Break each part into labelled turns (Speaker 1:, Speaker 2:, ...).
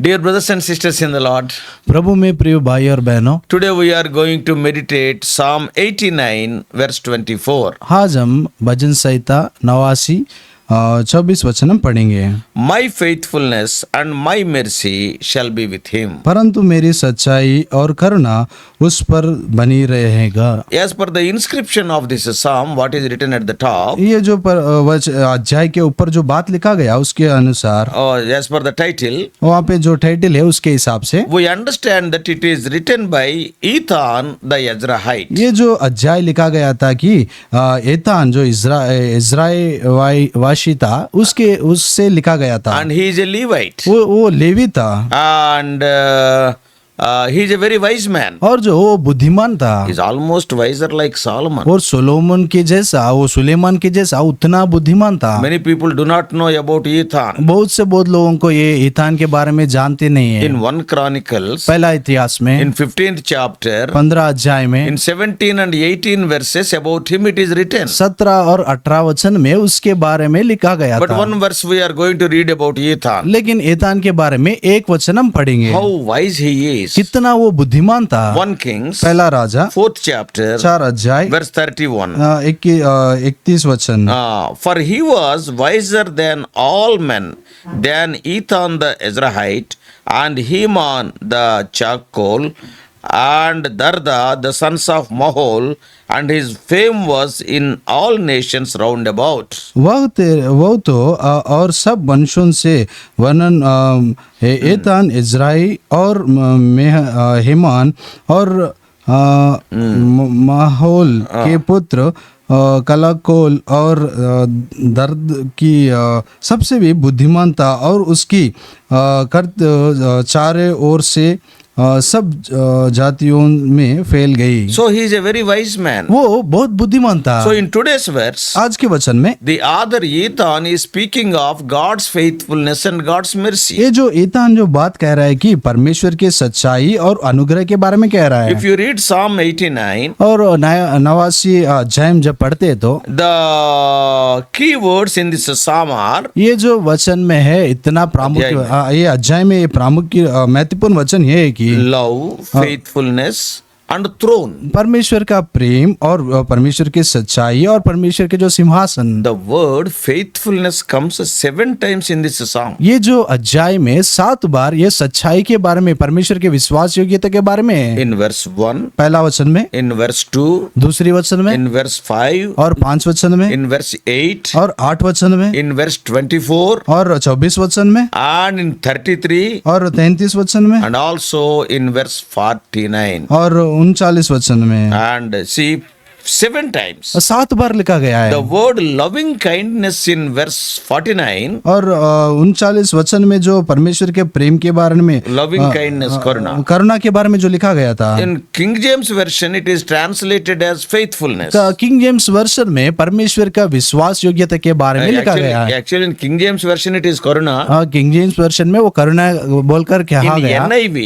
Speaker 1: Dear brothers and sisters in the Lord,
Speaker 2: प्रभु में प्रिय भाई और बहनों,
Speaker 1: today we are going to meditate Psalm 89 verse 24.
Speaker 2: आज हम भजन संहिता 89 24 वचन हम पढ़ेंगे।
Speaker 1: My faithfulness and my mercy shall be with him.
Speaker 2: परंतु मेरी सच्चाई और करुणा उस पर बनी रहेगा।
Speaker 1: As per the inscription of this psalm, what is written at the top,
Speaker 2: ये जो अध्याय के ऊपर जो बात लिखा गया उसके अनुसार,
Speaker 1: or as per the title,
Speaker 2: वहाँ पे जो टाइटल है उसके हिसाब से
Speaker 1: we understand that it is written by Ethan the Ezrahite.
Speaker 2: ये जो अध्याय लिखा गया था कि एतान जो इज़राइल वासी था उससे लिखा गया था,
Speaker 1: And he is a Levite.
Speaker 2: वो लेवी था
Speaker 1: And he is a very wise man.
Speaker 2: और जो वो बुद्धिमान था
Speaker 1: He is almost wiser like Solomon.
Speaker 2: और सोलोमन के जैसा, वो सुलेमान के जैसा उतना बुद्धिमान था।
Speaker 1: Many people do not know about Ethan.
Speaker 2: बहुत लोगों को ये ईथान के बारे में जानते नहीं है।
Speaker 1: In 1 Chronicles,
Speaker 2: पहला इतिहास में
Speaker 1: in 15th chapter,
Speaker 2: 15 अध्याय में
Speaker 1: in 17 and 18 verses about him it is written.
Speaker 2: 17 और 18 वचन में उसके बारे में लिखा गया
Speaker 1: But
Speaker 2: था।
Speaker 1: one verse we are going to read about Ethan.
Speaker 2: लेकिन ईथान के बारे में एक वचन हम पढ़ेंगे,
Speaker 1: How wise he is.
Speaker 2: कितना वो बुद्धिमान था।
Speaker 1: 1 Kings,
Speaker 2: पहला राजा
Speaker 1: 4th chapter,
Speaker 2: 4 अध्याय
Speaker 1: verse 31.
Speaker 2: 31 वचन।
Speaker 1: For he was wiser than all men, than Ethan the Ezrahite, and Heman the Chakol, and Darda the sons of Mahol, and his fame was in all nations round about.
Speaker 2: वो तो और सब वंशों से वर्णन एतान Israel और हेमान और माहौल के पुत्र कलाकोल और दर्द की सबसे भी बुद्धिमान था और उसकी चारों ओर से सब जातियों में फैल गई।
Speaker 1: So he is a very wise man.
Speaker 2: वो बहुत बुद्धिमान था।
Speaker 1: So in today's verse,
Speaker 2: आज के वचन में
Speaker 1: the author Ethan is speaking of God's faithfulness and God's mercy.
Speaker 2: ये जो ईथान जो बात कह रहा है कि परमेश्वर की सच्चाई और अनुग्रह के बारे में कह रहा है।
Speaker 1: If you read Psalm 89,
Speaker 2: और 89 अध्याय जब पढ़ते हैं तो
Speaker 1: the key words in this psalm are
Speaker 2: ये जो वचन में है इतना प्रामुख्य, ये अध्याय में प्रामुख्य महत्वपूर्ण वचन ये है कि
Speaker 1: love, faithfulness and throne.
Speaker 2: परमेश्वर का प्रेम और परमेश्वर की सच्चाई और परमेश्वर के जो सिंहासन।
Speaker 1: The word faithfulness comes 7 times in this psalm.
Speaker 2: ये जो अध्याय में 7 बार ये सच्चाई के बारे में, परमेश्वर के विश्वास योग्यता के बारे में।
Speaker 1: In verse 1,
Speaker 2: पहला वचन में,
Speaker 1: in verse 2,
Speaker 2: दूसरी वचन में,
Speaker 1: in verse 5,
Speaker 2: और 5 वचन में,
Speaker 1: in verse 8,
Speaker 2: और 8 वचन में,
Speaker 1: in verse 24,
Speaker 2: और 24 वचन में,
Speaker 1: and in 33,
Speaker 2: और 33 वचन में,
Speaker 1: and also in verse 49.
Speaker 2: और 39 वचन में।
Speaker 1: And see, 7 times.
Speaker 2: 7 बार लिखा गया है।
Speaker 1: The word loving kindness in verse 49,
Speaker 2: और 39 वचन में जो परमेश्वर के प्रेम के बारे में,
Speaker 1: loving kindness,
Speaker 2: करुणा के बारे में जो लिखा गया था।
Speaker 1: in King James version it is translated as faithfulness.
Speaker 2: King James version में परमेश्वर का विश्वास योग्यता के बारे में लिखा गया है।
Speaker 1: Actually in King James version it is karuna.
Speaker 2: King James version में वो करुणा बोलकर कहा
Speaker 1: In
Speaker 2: गया।
Speaker 1: NIV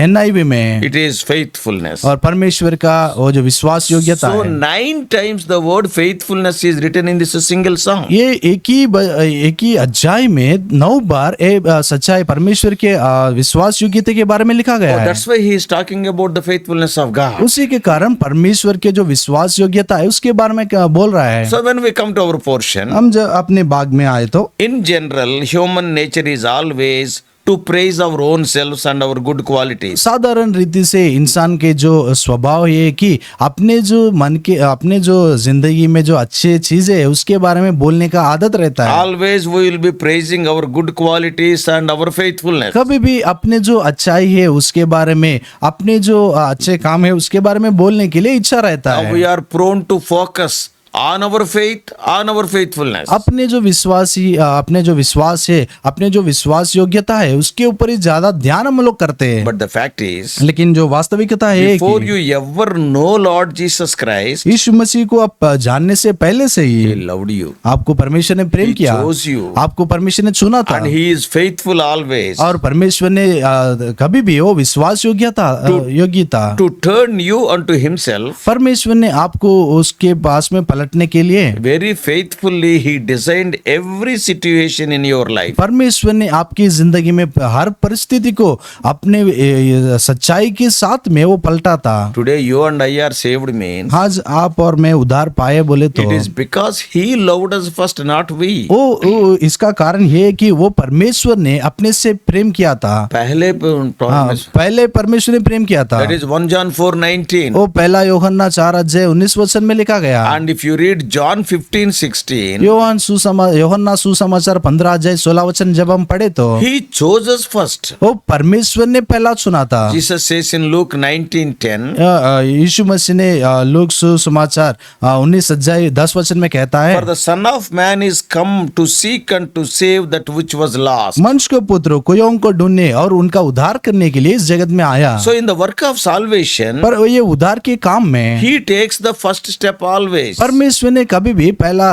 Speaker 2: NIV में
Speaker 1: it is faithfulness.
Speaker 2: और परमेश्वर का वो जो विश्वास योग्यता
Speaker 1: So
Speaker 2: है।
Speaker 1: 9 times the word faithfulness is written in this single psalm.
Speaker 2: ये एक ही अध्याय में 9 बार सच्चाई परमेश्वर के विश्वास योग्यता के बारे में लिखा गया है।
Speaker 1: That's why he is talking about the faithfulness of God.
Speaker 2: उसी के कारण परमेश्वर के जो विश्वास योग्यता है उसके बारे में बोल रहा है।
Speaker 1: So when we come to our portion,
Speaker 2: हम जब अपने बाग में आए तो
Speaker 1: in general human nature is always to praise our own selves and our good qualities.
Speaker 2: साधारण रीति से इंसान के जो स्वभाव है कि अपने जो मन के, अपने जो जिंदगी में जो अच्छे चीजें है उसके बारे में बोलने का आदत रहता है।
Speaker 1: Always we will be praising our good qualities and our faithfulness.
Speaker 2: कभी भी अपने जो अच्छाई है उसके बारे में, अपने जो अच्छे काम है उसके बारे में बोलने के लिए इच्छा रहता
Speaker 1: Now we
Speaker 2: है।
Speaker 1: are prone to focus on our faith, on our faithfulness.
Speaker 2: अपने जो विश्वास है, अपने जो विश्वास योग्यता है उसके ऊपर ही ज्यादा ध्यान हम लोग करते हैं।
Speaker 1: But the fact is,
Speaker 2: लेकिन जो वास्तविकता है
Speaker 1: before
Speaker 2: कि
Speaker 1: you ever know Lord Jesus Christ,
Speaker 2: यीशु मसीह को आप जानने से पहले से
Speaker 1: He
Speaker 2: ही
Speaker 1: loved you.
Speaker 2: आपको परमेश्वर ने प्रेम
Speaker 1: He
Speaker 2: किया,
Speaker 1: chose you.
Speaker 2: आपको परमेश्वर ने चुना था
Speaker 1: And He is faithful always
Speaker 2: और परमेश्वर ने कभी भी वो विश्वास योग्यता
Speaker 1: to turn you unto Himself
Speaker 2: परमेश्वर ने आपको उसके पास में पलट रटने के लिए
Speaker 1: Very faithfully, He designed every situation in your life.
Speaker 2: परमेश्वर ने आपकी जिंदगी में हर परिस्थिति को अपने सच्चाई के साथ में वो पलटा था।
Speaker 1: Today, you and I are saved means
Speaker 2: आज आप और मैं उद्धार पाए बोले तो
Speaker 1: it is because He loved us first, not we.
Speaker 2: वो इसका कारण ये है कि वो परमेश्वर ने अपने से प्रेम किया था।
Speaker 1: पहले
Speaker 2: पहले परमेश्वर ने प्रेम किया था।
Speaker 1: that is 1 John 4:19.
Speaker 2: वो पहला यूहन्ना 4:19 में लिखा गया।
Speaker 1: And if you read John 15:16,
Speaker 2: यूहन्ना सुसमाचार 15:16 जब हम पढ़े तो
Speaker 1: He chose us first.
Speaker 2: वो परमेश्वर ने पहला चुना था।
Speaker 1: Jesus says in Luke 19:10,
Speaker 2: यीशु मसीह ने लूक सुसमाचार 19:10 में कहता है,
Speaker 1: for the Son of Man is come to seek and to save that which was lost.
Speaker 2: मनुष्य के पुत्र कोयों को ढूंढने और उनका उद्धार करने के लिए इस जगत में आया।
Speaker 1: So in the work of salvation,
Speaker 2: पर ये उद्धार के काम में
Speaker 1: He takes the first step always.
Speaker 2: परमेश्वर ने कभी भी पहला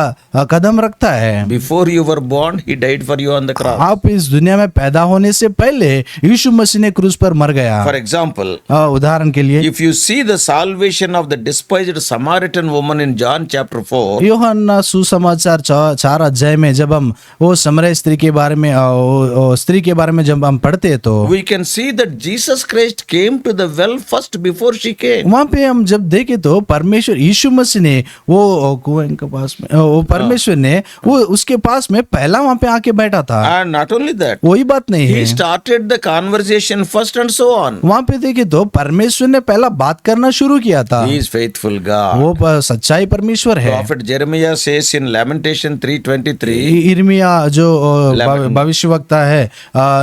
Speaker 2: कदम रखता है।
Speaker 1: Before you were born, He died for you on the cross.
Speaker 2: आप इस दुनिया में पैदा होने से पहले यीशु मसीह ने क्रूस पर मर गया।
Speaker 1: For example,
Speaker 2: उदाहरण के लिए
Speaker 1: if you see the salvation of the despised Samaritan woman in John chapter 4,
Speaker 2: यूहन्ना सुसमाचार 4 में जब हम वो समरय स्त्री के बारे में स्त्री के बारे में जब हम पढ़ते हैं तो
Speaker 1: we can see that Jesus Christ came to the well first before she came.
Speaker 2: वहां पे हम जब देखे तो परमेश्वर यीशु मसीह ने वो कुएं के पास में वो परमेश्वर ने वो उसके पास में पहला वहां पे आके बैठा था।
Speaker 1: And not only that,
Speaker 2: वही बात नहीं
Speaker 1: He
Speaker 2: है,
Speaker 1: started the conversation first and so on.
Speaker 2: वहां पे देखे तो परमेश्वर ने पहला बात करना शुरू किया था।
Speaker 1: He is faithful God.
Speaker 2: वो सच्चाई परमेश्वर है।
Speaker 1: Prophet Jeremiah says in Lamentation 3:23,
Speaker 2: इर्मिया जो भविष्यवक्ता है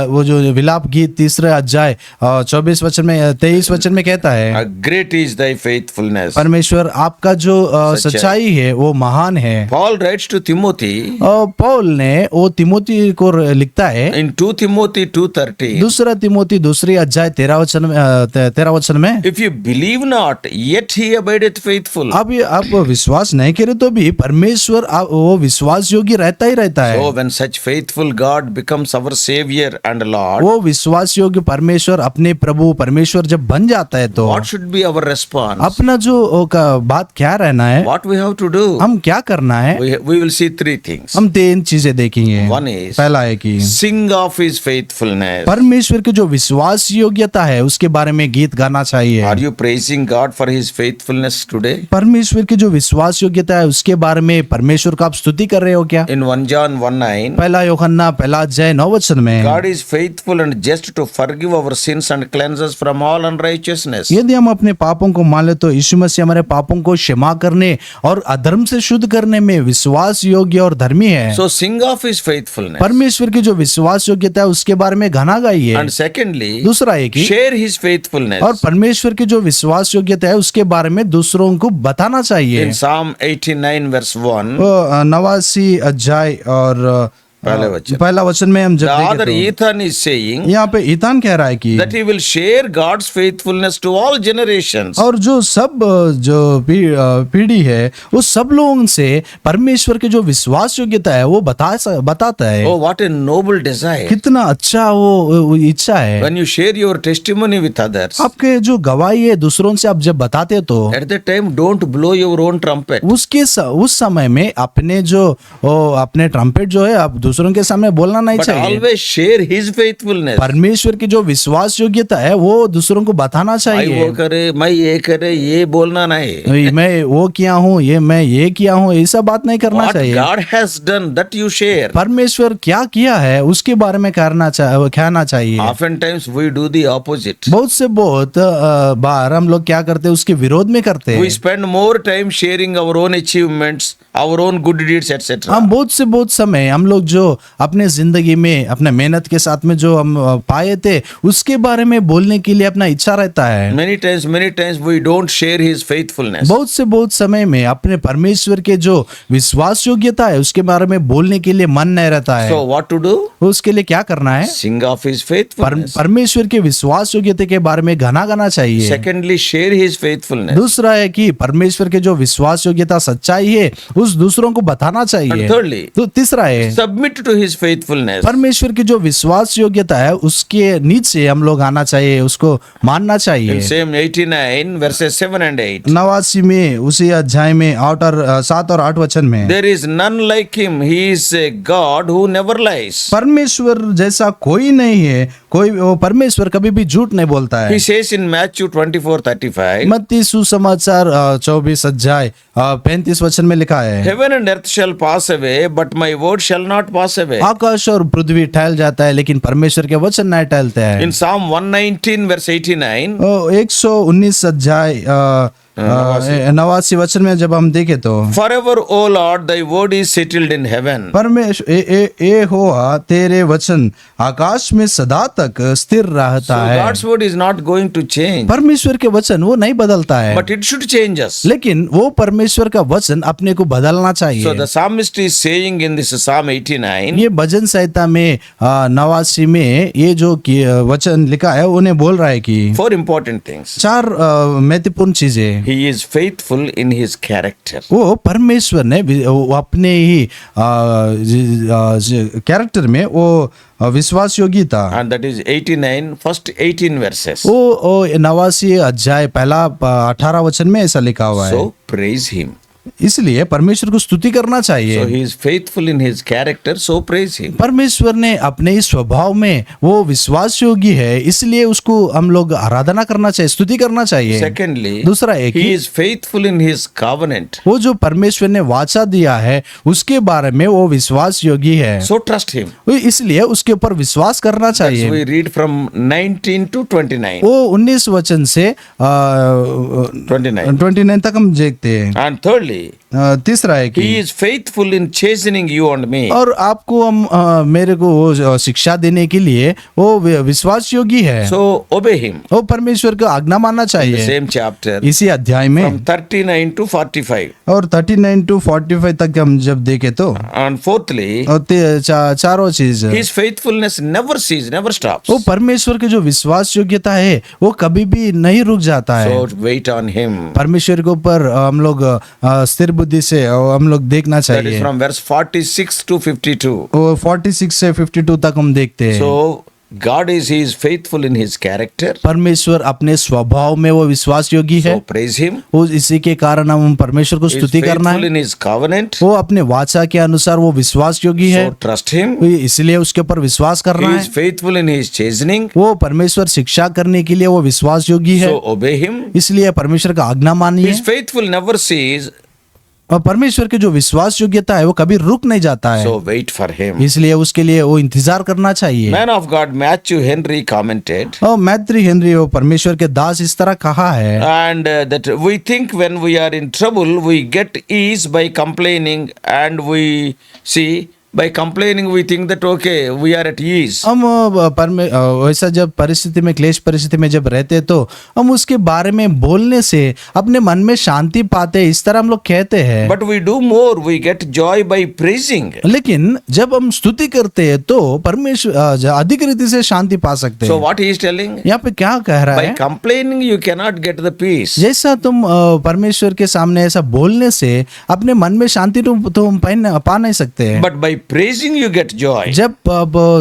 Speaker 2: वो जो विलाप गीत 3 अध्याय 23 में कहता है,
Speaker 1: great is thy faithfulness.
Speaker 2: परमेश्वर आपका जो सच्चाई है वो महान है।
Speaker 1: Paul writes to Timothy
Speaker 2: Paul ने वो तिमोथी को लिखता है
Speaker 1: in 2 Timothy 2:13,
Speaker 2: दूसरा तिमोथी 2 अध्याय 13 वचन में,
Speaker 1: if you believe not, yet he abideth faithful.
Speaker 2: अब आप विश्वास नहीं करे तो भी परमेश्वर वो विश्वास योग्य रहता ही रहता है।
Speaker 1: So when such faithful God becomes our Savior and Lord,
Speaker 2: वो विश्वास योग्य परमेश्वर अपने प्रभु परमेश्वर जब बन जाता है तो
Speaker 1: what should be our response?
Speaker 2: अपना जो बात क्या रहना है,
Speaker 1: What we have to do?
Speaker 2: हम क्या करना है,
Speaker 1: We will see 3 things.
Speaker 2: हम 3 चीजें देखेंगे।
Speaker 1: One is
Speaker 2: पहला है कि
Speaker 1: sing of His faithfulness.
Speaker 2: परमेश्वर की जो विश्वास योग्यता है उसके बारे में गीत गाना चाहिए।
Speaker 1: Are you praising God for His faithfulness today?
Speaker 2: परमेश्वर की जो विश्वास योग्यता है उसके बारे में परमेश्वर का आप स्तुति कर रहे हो क्या?
Speaker 1: In 1 John 1:9,
Speaker 2: पहला यूहन्ना 1:9 में,
Speaker 1: God is faithful and just to forgive our sins and cleanse us from all unrighteousness.
Speaker 2: यदि हम अपने पापों को मान ले तो यीशु मसीह हमारे पापों को क्षमा करने और अधर्म से शुद्ध करने में विश्वास योग्य और धर्मी है।
Speaker 1: So sing of His faithfulness.
Speaker 2: परमेश्वर की जो विश्वास योग्यता है उसके बारे में गाना गाइए।
Speaker 1: And secondly,
Speaker 2: दूसरा है कि
Speaker 1: share His faithfulness.
Speaker 2: और परमेश्वर की जो विश्वास योग्यता है उसके बारे में दूसरों को बताना चाहिए।
Speaker 1: In Psalm 89 verse 1,
Speaker 2: 89 अध्याय और पहला वचन में हम जब
Speaker 1: the
Speaker 2: देखें
Speaker 1: other
Speaker 2: तो
Speaker 1: Ethan is saying
Speaker 2: यहाँ पे ईतान कह रहा है कि
Speaker 1: that he will share God's faithfulness to all generations.
Speaker 2: और जो सब जो पीढ़ी है उस सब लोगों से परमेश्वर की जो विश्वास योग्यता है वो बताता है।
Speaker 1: Oh, what a noble desire.
Speaker 2: कितना अच्छा वो इच्छा है।
Speaker 1: When you share your testimony with others,
Speaker 2: आपके जो गवाही है दूसरों से आप जब बताते हो तो
Speaker 1: at that time don't blow your own trumpet.
Speaker 2: उस समय में अपने ट्रम्पेट जो है आप दूसरों के सामने बोलना नहीं
Speaker 1: But
Speaker 2: चाहिए।
Speaker 1: always share His faithfulness.
Speaker 2: परमेश्वर की जो विश्वास योग्यता है वो दूसरों को बताना
Speaker 1: मैं
Speaker 2: चाहिए।
Speaker 1: वो करे, मैं ये करे, ये बोलना नहीं।
Speaker 2: मैं वो किया हूँ, मैं ये किया हूँ, ऐसा बात नहीं करना
Speaker 1: What
Speaker 2: चाहिए।
Speaker 1: God has done that you share.
Speaker 2: परमेश्वर क्या किया है उसके बारे में कहना चाहिए।
Speaker 1: Oftentimes we do the opposite.
Speaker 2: बहुत बार हम लोग क्या करते हैं उसके विरोध में करते
Speaker 1: We
Speaker 2: हैं।
Speaker 1: spend more time sharing our own achievements, our own good deeds, etc.
Speaker 2: हम बहुत समय हम लोग जो अपने जिंदगी में अपने मेहनत के साथ में जो हम पाए थे उसके बारे में बोलने के लिए अपना इच्छा रहता है।
Speaker 1: Many times we don't share His faithfulness.
Speaker 2: बहुत समय में अपने परमेश्वर के जो विश्वास योग्यता है उसके बारे में बोलने के लिए मन नहीं रहता है।
Speaker 1: So what to do?
Speaker 2: उसके लिए क्या करना है?
Speaker 1: Sing of His faithfulness.
Speaker 2: परमेश्वर के विश्वास योग्यता के बारे में गाना गाना चाहिए।
Speaker 1: Secondly, share His faithfulness.
Speaker 2: दूसरा है कि परमेश्वर के जो विश्वास योग्यता सच्चाई है उस दूसरों को बताना चाहिए।
Speaker 1: And thirdly,
Speaker 2: तो तीसरा है
Speaker 1: submit submit to his faithfulness.
Speaker 2: परमेश्वर की जो विश्वास योग्यता है उसके नीचे हम लोग आना चाहिए, उसको मानना
Speaker 1: In
Speaker 2: चाहिए।
Speaker 1: same 89 verses 7 and 8.
Speaker 2: 89 में उसी अध्याय में 7 और 8 वचन में,
Speaker 1: There is none like him. He is a God who never lies.
Speaker 2: परमेश्वर जैसा कोई नहीं है, वो परमेश्वर कभी भी झूठ नहीं बोलता है।
Speaker 1: He says in Matthew 24:35,
Speaker 2: मत्ती सुसमाचार 24 अध्याय 35 वचन में लिखा है,
Speaker 1: Heaven and earth shall pass away, but my word shall not pass away.
Speaker 2: आकाश और पृथ्वी टहल जाता है लेकिन परमेश्वर के वचन नहीं टहलते हैं।
Speaker 1: In Psalm 119 verse 89,
Speaker 2: 119 अध्याय 89 वचन में जब हम देखे तो,
Speaker 1: Forever, O Lord, thy word is settled in heaven.
Speaker 2: परमेश्वर ए होआ तेरे वचन आकाश में सदा तक स्थिर
Speaker 1: So
Speaker 2: रहता है।
Speaker 1: God's word is not going to change,
Speaker 2: परमेश्वर के वचन वो नहीं बदलता है,
Speaker 1: but it should change us.
Speaker 2: लेकिन वो परमेश्वर का वचन अपने को बदलना
Speaker 1: So
Speaker 2: चाहिए।
Speaker 1: the psalmist is saying in this Psalm 89,
Speaker 2: ये भजन संहिता में 89 में ये जो वचन लिखा है उन्हें बोल रहा है कि
Speaker 1: 4 important things.
Speaker 2: 4 महत्वपूर्ण चीजें।
Speaker 1: He is faithful in his character.
Speaker 2: वो परमेश्वर ने वो अपने ही कैरेक्टर में वो विश्वास योगी था।
Speaker 1: And that is 89, first 18 verses.
Speaker 2: वो 89 अध्याय पहला 18 वचन में ऐसा लिखा हुआ है।
Speaker 1: So praise him.
Speaker 2: इसलिए परमेश्वर को स्तुति करना
Speaker 1: So
Speaker 2: चाहिए।
Speaker 1: he is faithful in his character, so praise him.
Speaker 2: परमेश्वर ने अपने इस स्वभाव में वो विश्वास योगी है, इसलिए उसको हम लोग आराधना करना चाहिए, स्तुति करना चाहिए।
Speaker 1: Secondly,
Speaker 2: दूसरा एक
Speaker 1: he
Speaker 2: he,
Speaker 1: is faithful in his covenant.
Speaker 2: वो जो परमेश्वर ने वाचा दिया है उसके बारे में वो विश्वास योगी है,
Speaker 1: So trust him.
Speaker 2: इसलिए उसके ऊपर विश्वास करना
Speaker 1: That's
Speaker 2: चाहिए।
Speaker 1: we read from 19 to 29.
Speaker 2: वो 19 वचन से
Speaker 1: 29.
Speaker 2: 29 तक हम देखते हैं।
Speaker 1: And thirdly,
Speaker 2: तीसरा है
Speaker 1: he
Speaker 2: कि
Speaker 1: is faithful in chastening you and me.
Speaker 2: और आपको हम मेरे को वो शिक्षा देने के लिए वो विश्वास योगी है।
Speaker 1: So obey him.
Speaker 2: वो परमेश्वर को आज्ञा मानना
Speaker 1: The
Speaker 2: चाहिए।
Speaker 1: same chapter
Speaker 2: इसी अध्याय
Speaker 1: from
Speaker 2: में
Speaker 1: 39 to 45.
Speaker 2: और 39 to 45 तक हम जब देखे तो,
Speaker 1: And fourthly,
Speaker 2: और चारों चीज,
Speaker 1: his faithfulness never ceases, never stops.
Speaker 2: वो परमेश्वर की जो विश्वास योग्यता है वो कभी भी नहीं रुक जाता है।
Speaker 1: So wait on him.
Speaker 2: परमेश्वर के ऊपर हम लोग स्थिर बुद्धि से हम लोग देखना
Speaker 1: That is
Speaker 2: चाहिए।
Speaker 1: from verse 46 to 52.
Speaker 2: वो 46 से 52 तक हम देखते हैं।
Speaker 1: So God is he is faithful in his character.
Speaker 2: परमेश्वर अपने स्वभाव में वो विश्वास योगी है,
Speaker 1: So praise him.
Speaker 2: वो इसी के कारण हम परमेश्वर को
Speaker 1: He is
Speaker 2: स्तुति करना
Speaker 1: faithful
Speaker 2: है।
Speaker 1: in his covenant.
Speaker 2: वो अपने वाचा के अनुसार वो विश्वास योगी है,
Speaker 1: So trust him.
Speaker 2: इसलिए उसके ऊपर विश्वास
Speaker 1: He
Speaker 2: करना
Speaker 1: is
Speaker 2: है।
Speaker 1: faithful in his chastening.
Speaker 2: वो परमेश्वर शिक्षा करने के लिए वो विश्वास योगी है,
Speaker 1: So obey him.
Speaker 2: इसलिए परमेश्वर का आज्ञा मानिए।
Speaker 1: His faithful never cease.
Speaker 2: और परमेश्वर की जो विश्वास योग्यता है वो कभी रुक नहीं जाता है,
Speaker 1: So wait for him.
Speaker 2: इसलिए उसके लिए वो इंतजार करना चाहिए।
Speaker 1: Man of God Matthew Henry commented,
Speaker 2: और मैत्री हेनरी वो परमेश्वर के दास इस तरह कहा है,
Speaker 1: and that we think when we are in trouble we get ease by complaining, and we see by complaining we think that okay we are at ease.
Speaker 2: हम वैसा जब परिस्थिति में, क्लेश परिस्थिति में जब रहते तो हम उसके बारे में बोलने से अपने मन में शांति पाते, इस तरह हम लोग कहते हैं।
Speaker 1: But we do more, we get joy by praising.
Speaker 2: लेकिन जब हम स्तुति करते हैं तो परमेश्वर अधिक रीति से शांति पा सकते
Speaker 1: So
Speaker 2: हैं।
Speaker 1: what he is telling?
Speaker 2: यहाँ पे क्या कह रहा
Speaker 1: By
Speaker 2: है,
Speaker 1: complaining you cannot get the peace.
Speaker 2: जैसा तुम परमेश्वर के सामने ऐसा बोलने से अपने मन में शांति तुम पा नहीं सकते हैं,
Speaker 1: But by praising you get joy.
Speaker 2: जब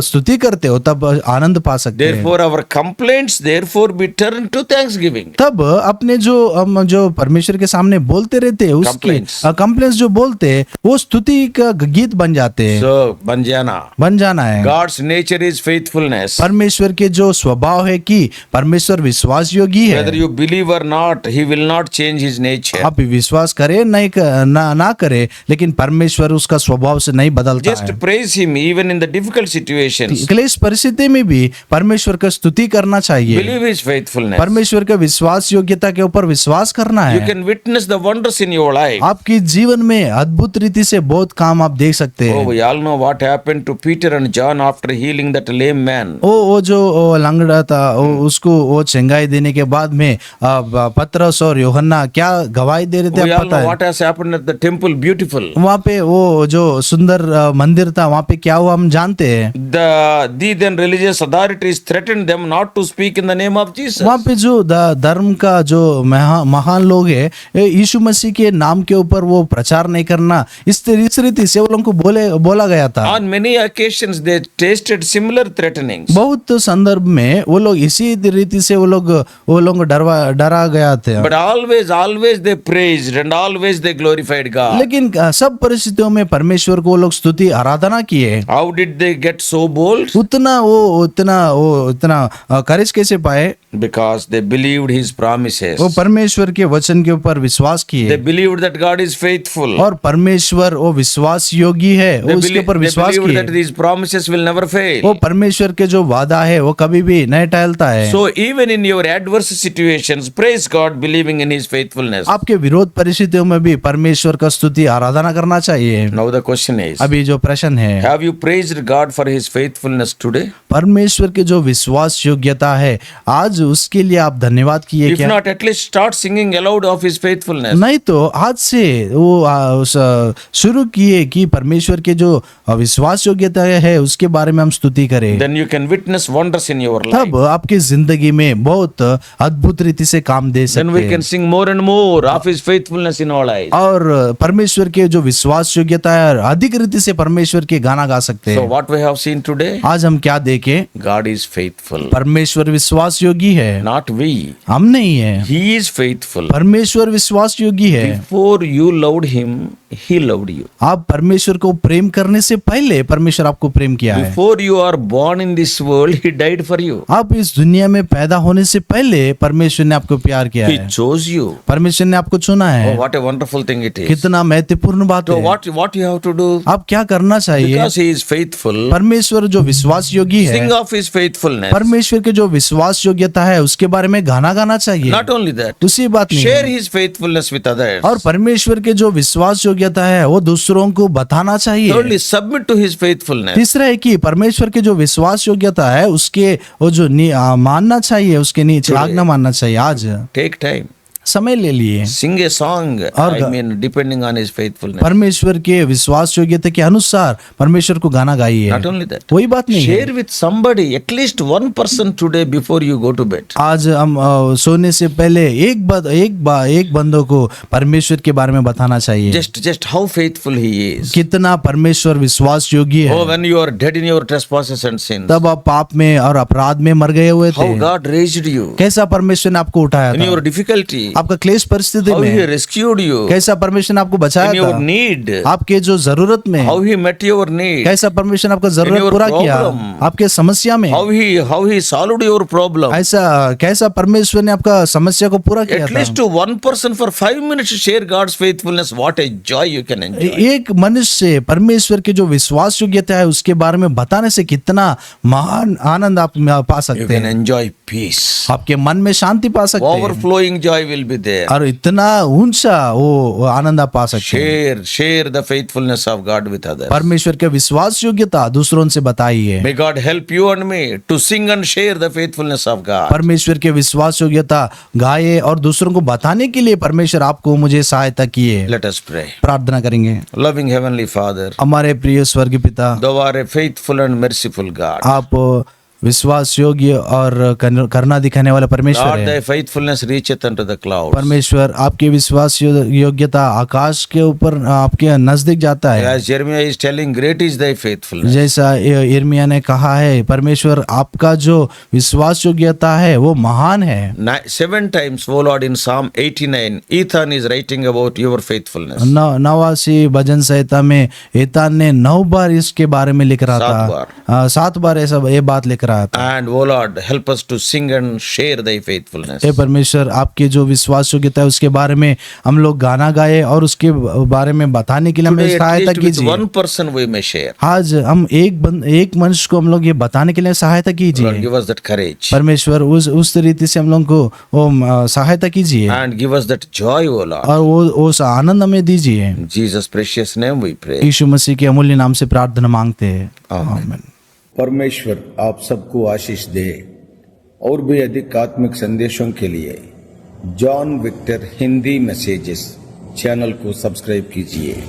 Speaker 2: स्तुति करते हो तब आनंद पा सकते हैं।
Speaker 1: Therefore our complaints therefore be turned to thanksgiving.
Speaker 2: तब अपने हम जो परमेश्वर के सामने बोलते रहते हैं उसके
Speaker 1: Complaints.
Speaker 2: कंप्लेंट्स जो बोलते हैं वो स्तुति का गीत बन जाते हैं,
Speaker 1: So बन
Speaker 2: जाना है।
Speaker 1: God's nature is faithfulness.
Speaker 2: परमेश्वर के जो स्वभाव है कि परमेश्वर विश्वास योगी है।
Speaker 1: Whether you believe or not, he will not change his nature.
Speaker 2: आप विश्वास करें ना करें, लेकिन परमेश्वर उसका स्वभाव से नहीं बदलता
Speaker 1: Just
Speaker 2: है।
Speaker 1: praise him even in the difficult situations.
Speaker 2: क्लेश परिस्थिति में भी परमेश्वर का स्तुति करना चाहिए।
Speaker 1: Believe his faithfulness.
Speaker 2: परमेश्वर के विश्वास योग्यता के ऊपर विश्वास करना
Speaker 1: You
Speaker 2: है।
Speaker 1: can witness the wonders in your life.
Speaker 2: आपकी जीवन में अद्भुत रीति से बहुत काम आप देख सकते
Speaker 1: Oh,
Speaker 2: हैं।
Speaker 1: we all know what happened to Peter and John after healing that lame man.
Speaker 2: वो जो लंगड़ा था उसको वो चंगाई देने के बाद में पतरस और यूहन्ना क्या गवाही दे रहे थे
Speaker 1: We
Speaker 2: आप
Speaker 1: all
Speaker 2: पता
Speaker 1: know
Speaker 2: है।
Speaker 1: what has happened at the temple. Beautiful.
Speaker 2: वहाँ पे वो जो सुंदर मंदिर था, वहाँ पे क्या हुआ हम जानते हैं।
Speaker 1: The then religious authorities threatened them not to speak in the name of Jesus.
Speaker 2: वहाँ पे जो धर्म का जो महान लोग है, यीशु मसीह के नाम के ऊपर वो प्रचार नहीं करना, इस रीति से वो लोगों को बोला गया था।
Speaker 1: On many occasions they tasted similar threatenings.
Speaker 2: बहुत संदर्भ में वो लोग इसी रीति से वो लोग डरा गया थे।
Speaker 1: But always they praised and always they glorified God.
Speaker 2: लेकिन सब परिस्थितियों में परमेश्वर को वो लोग स्तुति आराधना किए।
Speaker 1: How did they get so bold?
Speaker 2: उतना करेज कैसे पाए?
Speaker 1: Because they believed His promises.
Speaker 2: वो परमेश्वर के वचन के ऊपर विश्वास
Speaker 1: They
Speaker 2: किए
Speaker 1: believed that God is faithful.
Speaker 2: और परमेश्वर वो विश्वास योगी है, वो उसके ऊपर
Speaker 1: They
Speaker 2: विश्वास
Speaker 1: believed that
Speaker 2: किए।
Speaker 1: these promises will never fail.
Speaker 2: वो परमेश्वर के जो वादा है वो कभी भी नहीं टहलता है।
Speaker 1: So even in your adverse situations, praise God, believing in His faithfulness.
Speaker 2: आपके विरोध परिस्थितियों में भी परमेश्वर का स्तुति आराधना करना चाहिए।
Speaker 1: Now the question is,
Speaker 2: अभी जो प्रश्न है,
Speaker 1: have you praised God for His faithfulness today?
Speaker 2: परमेश्वर के जो विश्वास योग्यता है आज उसके लिए आप धन्यवाद किए
Speaker 1: If
Speaker 2: क्या?
Speaker 1: not, at least start singing aloud of His faithfulness.
Speaker 2: नहीं तो आज से वो शुरू किए कि परमेश्वर के जो विश्वास योग्यता है उसके बारे में हम स्तुति करें।
Speaker 1: Then you can witness wonders in your life.
Speaker 2: तब आपकी जिंदगी में बहुत अद्भुत रीति से काम दे
Speaker 1: Then we
Speaker 2: सकते
Speaker 1: can
Speaker 2: हैं
Speaker 1: sing more and more of His faithfulness in our lives.
Speaker 2: और परमेश्वर के जो विश्वास योग्यता है अधिक रीति से परमेश्वर के गाना गा सकते
Speaker 1: So
Speaker 2: हैं।
Speaker 1: what we have seen today?
Speaker 2: आज हम क्या देखें?
Speaker 1: God is faithful.
Speaker 2: परमेश्वर विश्वास योगी है,
Speaker 1: Not we.
Speaker 2: हम नहीं है।
Speaker 1: He is faithful.
Speaker 2: परमेश्वर विश्वास योगी है।
Speaker 1: Before you loved Him, He loved you.
Speaker 2: आप परमेश्वर को प्रेम करने से पहले परमेश्वर आपको प्रेम किया है।
Speaker 1: Before you are born in this world, He died for you.
Speaker 2: आप इस दुनिया में पैदा होने से पहले परमेश्वर ने आपको प्यार किया
Speaker 1: He
Speaker 2: है।
Speaker 1: chose you.
Speaker 2: परमेश्वर ने आपको चुना
Speaker 1: Oh,
Speaker 2: है।
Speaker 1: what a wonderful thing it is.
Speaker 2: कितना महत्वपूर्ण बात
Speaker 1: So
Speaker 2: है।
Speaker 1: what you have to do?
Speaker 2: आप क्या करना चाहिए?
Speaker 1: Because He is faithful.
Speaker 2: परमेश्वर जो विश्वास योगी है,
Speaker 1: Sing of His faithfulness.
Speaker 2: परमेश्वर के जो विश्वास योग्यता है उसके बारे में गाना गाना चाहिए।
Speaker 1: Not only that,
Speaker 2: उसी बात नहीं
Speaker 1: share
Speaker 2: है।
Speaker 1: His faithfulness with others.
Speaker 2: और परमेश्वर के जो विश्वास योग्यता है वो दूसरों को बताना चाहिए।
Speaker 1: Thirdly, submit to His faithfulness.
Speaker 2: तीसरा है कि परमेश्वर के जो विश्वास योग्यता है उसके वो जो मानना चाहिए, उसके नीचे आज्ञा मानना चाहिए। आज
Speaker 1: Take time.
Speaker 2: समय ले लिए,
Speaker 1: Sing a song.
Speaker 2: और
Speaker 1: I mean, depending on His faithfulness.
Speaker 2: परमेश्वर के विश्वास योग्यता के अनुसार परमेश्वर को गाना गाइए।
Speaker 1: Not only that,
Speaker 2: वही बात नहीं है।
Speaker 1: share with somebody, at least one person today before you go to bed.
Speaker 2: आज हम सोने से पहले एक बंदों को परमेश्वर के बारे में बताना चाहिए।
Speaker 1: Just how faithful He is.
Speaker 2: कितना परमेश्वर विश्वास योगी
Speaker 1: Oh,
Speaker 2: है।
Speaker 1: when you are dead in your trespasses and sins.
Speaker 2: तब आप पाप में और अपराध में मर गए हुए
Speaker 1: How
Speaker 2: थे,
Speaker 1: God raised you.
Speaker 2: कैसा परमेश्वर ने आपको उठाया
Speaker 1: In
Speaker 2: था
Speaker 1: your difficulty.
Speaker 2: आपका क्लेश परिस्थिति
Speaker 1: How He
Speaker 2: में,
Speaker 1: rescued you.
Speaker 2: कैसा परमेश्वर ने आपको
Speaker 1: In
Speaker 2: बचाया
Speaker 1: your
Speaker 2: था
Speaker 1: need.
Speaker 2: आपके जो जरूरत में,
Speaker 1: How He met your need.
Speaker 2: कैसा परमेश्वर ने आपका
Speaker 1: In
Speaker 2: जरूरत
Speaker 1: your
Speaker 2: पूरा किया
Speaker 1: problem.
Speaker 2: आपके समस्या में,
Speaker 1: How he solved your problem.
Speaker 2: ऐसा कैसा परमेश्वर ने आपका समस्या को पूरा किया
Speaker 1: At
Speaker 2: था।
Speaker 1: least to one person for 5 minutes share God's faithfulness. What a joy you can enjoy.
Speaker 2: एक मनुष्य से परमेश्वर के जो विश्वास योग्यता है उसके बारे में बताने से कितना महान आनंद आप पा
Speaker 1: You
Speaker 2: सकते
Speaker 1: can
Speaker 2: हैं।
Speaker 1: enjoy peace.
Speaker 2: आपके मन में शांति पा सकते हैं
Speaker 1: Overflowing joy will be there.
Speaker 2: और इतना ऊंचा वो आनंद आप पा सकते हैं।
Speaker 1: Share the faithfulness of God with others.
Speaker 2: परमेश्वर के विश्वास योग्यता दूसरों से बताइए।
Speaker 1: May God help you and me to sing and share the faithfulness of God.
Speaker 2: परमेश्वर के विश्वास योग्यता गाए और दूसरों को बताने के लिए परमेश्वर आपको मुझे सहायता किए।
Speaker 1: Let us pray.
Speaker 2: प्रार्थना करेंगे।
Speaker 1: Loving Heavenly Father,
Speaker 2: हमारे प्रिय स्वर्गीय पिता,
Speaker 1: Thou art a faithful and merciful God.
Speaker 2: आप विश्वास योग्य और करना दिखाने वाला परमेश्वर
Speaker 1: Lord,
Speaker 2: है।
Speaker 1: Thy faithfulness reacheth unto the clouds.
Speaker 2: परमेश्वर आपके विश्वास योग्यता आकाश के ऊपर आपके नजदीक जाता है।
Speaker 1: As Jeremiah is telling, great is Thy faithfulness.
Speaker 2: जैसा यिर्मयाह ने कहा है, परमेश्वर आपका जो विश्वास योग्यता है वो महान है।
Speaker 1: 7 times, O Lord, in Psalm 89, Ethan is writing about Your faithfulness.
Speaker 2: 89 भजन संहिता में एतान ने 9 बार इसके बारे में लिख रहा
Speaker 1: 7
Speaker 2: था। 7 बार ऐसा ये बात लिख रहा था।
Speaker 1: And, O Lord, help us to sing and share Thy faithfulness.
Speaker 2: हे परमेश्वर, आपके जो विश्वास योग्यता है उसके बारे में हम लोग गाना गाए और उसके बारे में बताने के लिए हमें
Speaker 1: Today, at
Speaker 2: सहायता
Speaker 1: least with
Speaker 2: कीजिए।
Speaker 1: one person we may share.
Speaker 2: आज हम एक मनुष्य को हम लोग ये बताने के लिए सहायता
Speaker 1: Lord,
Speaker 2: कीजिए।
Speaker 1: give us that courage.
Speaker 2: परमेश्वर उस रीति से हम लोग को वो सहायता कीजिए
Speaker 1: And give us that joy, O Lord.
Speaker 2: और वो उस आनंद हमें दीजिए।
Speaker 1: In Jesus' precious name we pray.
Speaker 2: यीशु मसीह के अमूल्य नाम से प्रार्थना मांगते हैं।
Speaker 1: Amen.
Speaker 2: आमीन।
Speaker 3: परमेश्वर आप सबको आशीष दे। और भी अधिक आत्मिक संदेशों के लिए John Victor Hindi messages channel को सब्सक्राइब कीजिए।